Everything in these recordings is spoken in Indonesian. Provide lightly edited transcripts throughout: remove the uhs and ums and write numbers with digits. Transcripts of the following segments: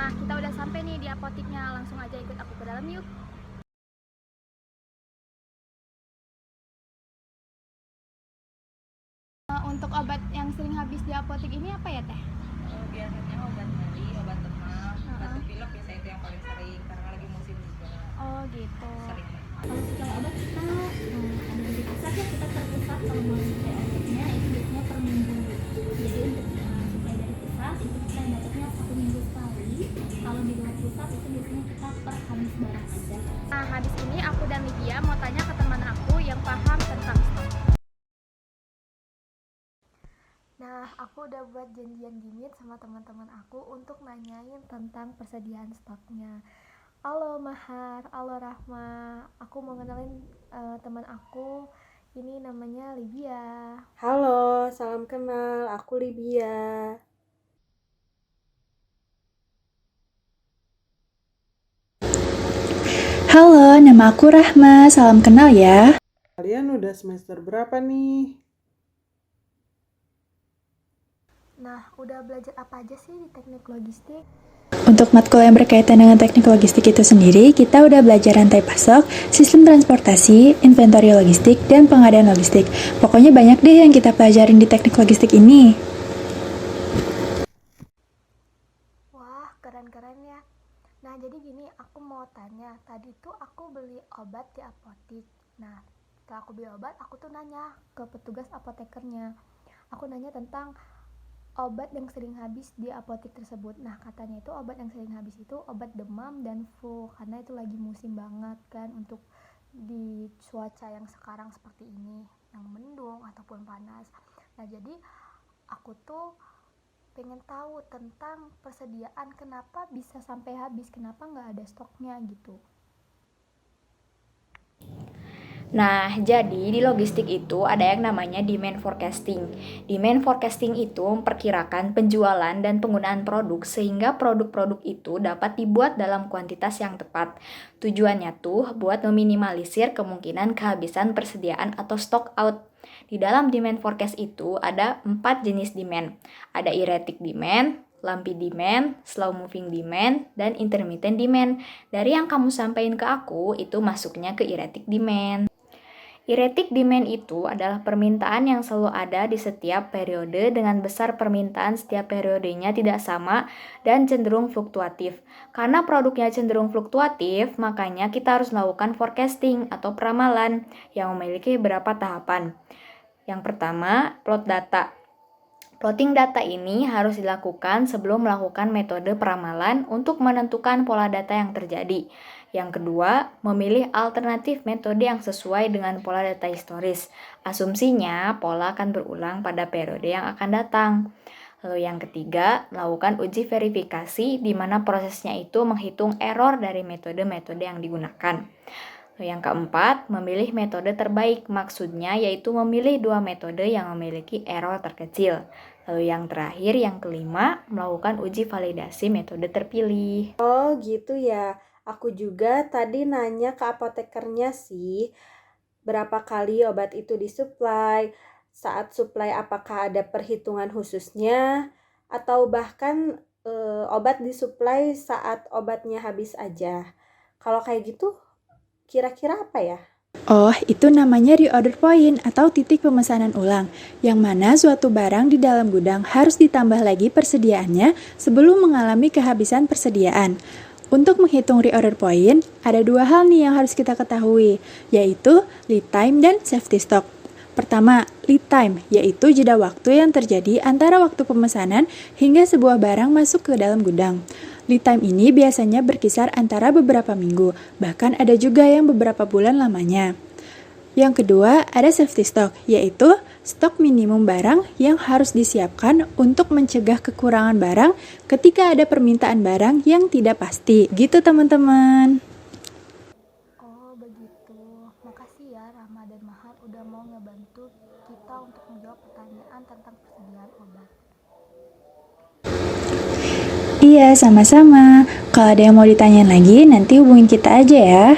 Nah, kita udah sampai nih di apotiknya. Langsung aja ikut aku ke dalam yuk. Untuk obat yang sering habis di apotik ini apa ya, Teh? Biasanya obat nyeri, obat demam, batuk pilek biasanya itu yang paling sering karena lagi musim juga. Oh gitu. Sering. Kalau suplai obat kita ada di pusat ya, kita terpusat kalau mau suplai obatnya itu biasanya per minggu. Jadi untuk suplai dari pusat itu kita dapatnya 1 minggu sekali. Kalau di luar pusat itu biasanya kita per habis barang aja. Nah, habis ini aku dan Lydia mau tanya ke teman aku yang paham tentang stok. Nah, aku udah buat janjian dingin sama teman-teman aku untuk nanyain tentang persediaan stoknya. Halo Mahar, halo Rahma. Aku mau kenalin teman aku. Ini namanya Lydia. Halo, salam kenal. Aku Libya. Halo, nama aku Rahma. Salam kenal ya. Kalian udah semester berapa nih? Nah, udah belajar apa aja sih di teknik logistik? Untuk matkul yang berkaitan dengan teknik logistik itu sendiri, kita udah belajar rantai pasok, sistem transportasi, inventory logistik, dan pengadaan logistik. Pokoknya banyak deh yang kita pelajarin di teknik logistik ini. Wah, keren-keren ya. Nah, jadi gini, aku mau tanya. Tadi tuh aku beli obat di apotik. Nah, setelah aku beli obat, aku tuh nanya ke petugas apotekernya. Aku nanya tentang obat yang sering habis di apotik tersebut. Nah, katanya itu obat yang sering habis itu obat demam dan flu, karena itu lagi musim banget kan untuk di cuaca yang sekarang seperti ini, yang mendung ataupun panas. Nah, jadi aku tuh pengen tahu tentang persediaan, kenapa bisa sampai habis, kenapa nggak ada stoknya gitu. Nah, jadi di logistik itu ada yang namanya demand forecasting. Demand forecasting itu memperkirakan penjualan dan penggunaan produk sehingga produk-produk itu dapat dibuat dalam kuantitas yang tepat. Tujuannya tuh buat meminimalisir kemungkinan kehabisan persediaan atau stock out. Di dalam demand forecast itu ada 4 jenis demand. Ada erratic demand, lumpy demand, slow moving demand, dan intermittent demand. Dari yang kamu sampaikan ke aku, itu masuknya ke erratic demand. Erratic demand itu adalah permintaan yang selalu ada di setiap periode dengan besar permintaan setiap periodenya tidak sama dan cenderung fluktuatif. Karena produknya cenderung fluktuatif, makanya kita harus melakukan forecasting atau peramalan yang memiliki beberapa tahapan. Yang pertama, plot data. Plotting data ini harus dilakukan sebelum melakukan metode peramalan untuk menentukan pola data yang terjadi. Yang kedua, memilih alternatif metode yang sesuai dengan pola data historis. Asumsinya, pola akan berulang pada periode yang akan datang. Lalu yang ketiga, melakukan uji verifikasi di mana prosesnya itu menghitung error dari metode-metode yang digunakan. Lalu yang keempat, memilih metode terbaik. Maksudnya yaitu memilih 2 metode yang memiliki error terkecil. Lalu yang terakhir, yang kelima, melakukan uji validasi metode terpilih. Oh, gitu ya. Aku juga tadi nanya ke apotekernya sih, berapa kali obat itu disuplai, saat suplai apakah ada perhitungan khususnya, atau bahkan obat disuplai saat obatnya habis aja. Kalau kayak gitu, kira-kira apa ya? Oh, itu namanya reorder point atau titik pemesanan ulang, yang mana suatu barang di dalam gudang harus ditambah lagi persediaannya sebelum mengalami kehabisan persediaan. Untuk menghitung reorder point, ada 2 hal nih yang harus kita ketahui, yaitu lead time dan safety stock. Pertama, lead time, yaitu jeda waktu yang terjadi antara waktu pemesanan hingga sebuah barang masuk ke dalam gudang. Lead time ini biasanya berkisar antara beberapa minggu, bahkan ada juga yang beberapa bulan lamanya. Yang kedua, ada safety stock, yaitu stok minimum barang yang harus disiapkan untuk mencegah kekurangan barang ketika ada permintaan barang yang tidak pasti. Gitu teman-teman. Oh begitu, makasih ya Rahma dan Mahar udah mau ngebantu kita untuk menjawab pertanyaan tentang persediaan obat. Iya, sama-sama. Kalau ada yang mau ditanyain lagi, nanti hubungin kita aja ya.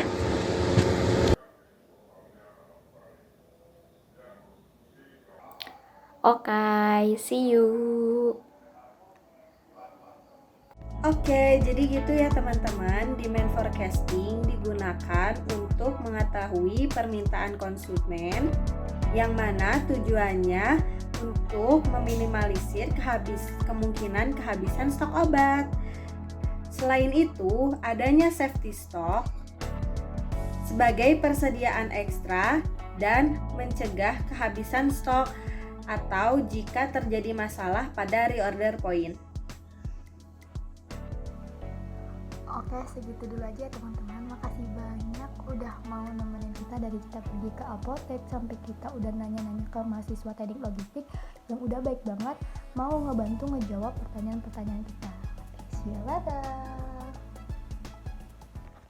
Okay, see you. Oke, jadi gitu ya teman-teman. Demand forecasting digunakan untuk mengetahui permintaan konsumen yang mana tujuannya untuk meminimalisir kemungkinan kehabisan stok obat. Selain itu, adanya safety stock sebagai persediaan ekstra dan mencegah kehabisan stok atau jika terjadi masalah pada reorder point. Oke, segitu dulu aja teman-teman. Makasih banyak udah mau nemenin kita dari kita pergi ke apotek sampai kita udah nanya-nanya ke mahasiswa teknik logistik yang udah baik banget mau ngebantu ngejawab pertanyaan-pertanyaan kita. See you later.